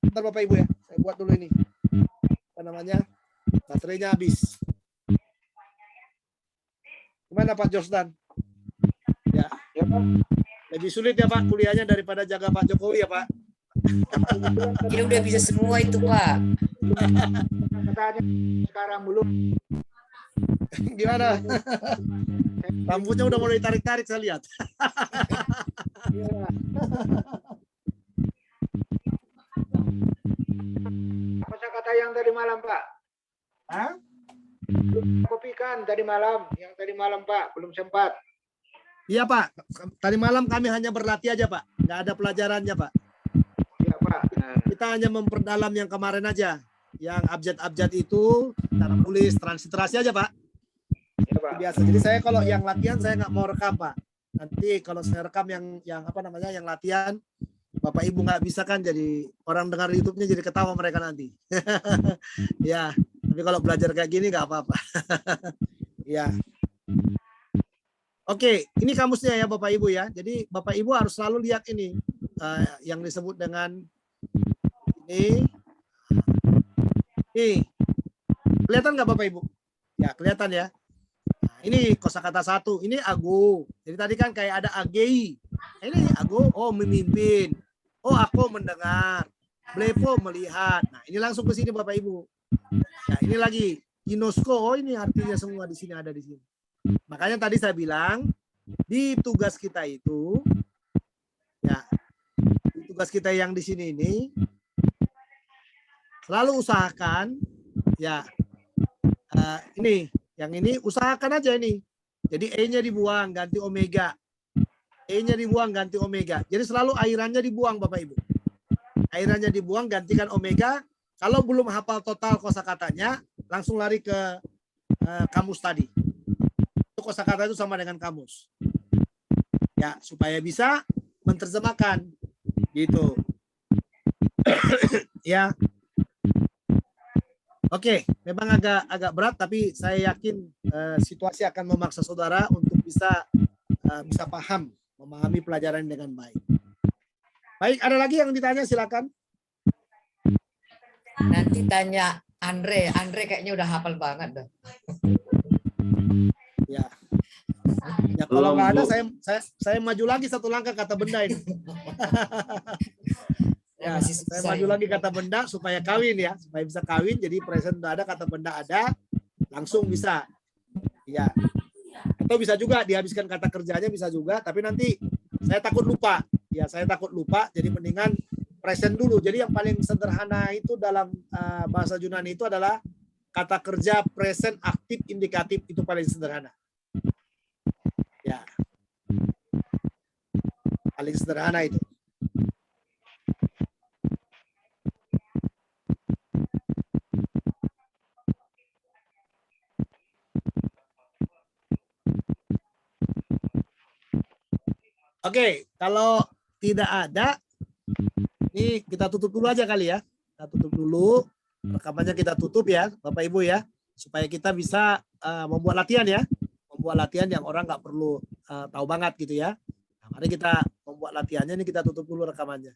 Bentar Bapak Ibu ya, saya buat dulu ini. Apa namanya? Baterainya habis. Gimana Pak Josdan? Ya, Ya Pak, lebih sulit ya Pak kuliahnya daripada jaga Pak Jokowi ya Pak. Ini udah bisa semua itu, Pak. katanya sekarang belum. Gimana? Rambutnya udah mulai tarik-tarik saya lihat. Kata yang tadi malam Pak. Hah? Kopikan tadi malam, yang tadi malam Pak, belum sempat. Iya Pak, tadi malam kami hanya berlatih aja Pak, nggak ada pelajarannya Pak. Ya Pak. Nah, Kita hanya memperdalam yang kemarin aja, yang abjad-abjad itu, cara tulis, transliterasi aja Pak. ya Pak. Biasa. Jadi saya kalau yang latihan saya nggak mau rekam Pak. Nanti kalau saya rekam yang apa namanya, yang latihan, Bapak Ibu nggak bisa kan, jadi orang dengar YouTube-nya jadi ketawa mereka nanti. Ya, tapi kalau belajar kayak gini nggak apa-apa. Ya. Oke, ini kamusnya ya Bapak Ibu ya. Jadi Bapak Ibu harus selalu lihat ini yang disebut dengan ini. Nih, kelihatan nggak Bapak Ibu? Ya kelihatan ya. Nah, ini kosakata 1, ini ago. Jadi tadi kan kayak ada agei. Ini ago, oh memimpin. Oh aku mendengar. Blepo melihat. Nah ini langsung ke sini Bapak Ibu. Nah ini lagi inosko. Oh ini artinya semua di sini ada di sini. Makanya tadi saya bilang di tugas kita itu, ya, di tugas kita yang di sini ini selalu usahakan, ya, ini, yang ini usahakan aja ini. Jadi E-nya dibuang, ganti omega. E-nya dibuang, ganti omega. Jadi selalu airannya dibuang Bapak Ibu. Airannya dibuang, gantikan omega. Kalau belum hafal total kosakatanya, langsung lari ke kamus tadi. Kosakata itu sama dengan kamus. Ya, supaya bisa menerjemahkan gitu. Ya. Oke, memang agak berat tapi saya yakin situasi akan memaksa saudara untuk bisa paham, memahami pelajaran dengan baik. Baik, ada lagi yang ditanya silakan. Nanti tanya Andre. Andre kayaknya udah hafal banget dah. Ya. Ya kalau Belum, nggak ada Bu. saya maju lagi satu langkah kata benda ini. Ya, Masih saya susah maju ini. lagi kata benda supaya kawin ya, supaya bisa kawin. Jadi present udah ada, kata benda ada, langsung bisa. Ya. Atau bisa juga dihabiskan kata kerjanya bisa juga, tapi nanti saya takut lupa. Ya, saya takut lupa. Jadi mendingan present dulu. Jadi yang paling sederhana itu dalam bahasa Yunani itu adalah kata kerja present aktif indikatif, itu paling sederhana. Ya. Paling sederhana itu. Oke, kalau tidak ada, ini kita tutup dulu aja kali ya. Kita tutup dulu, rekamannya kita tutup ya, Bapak Ibu ya, supaya kita bisa membuat latihan ya, membuat latihan yang orang nggak perlu tahu banget gitu ya. Nah, mari kita membuat latihannya, ini kita tutup dulu rekamannya.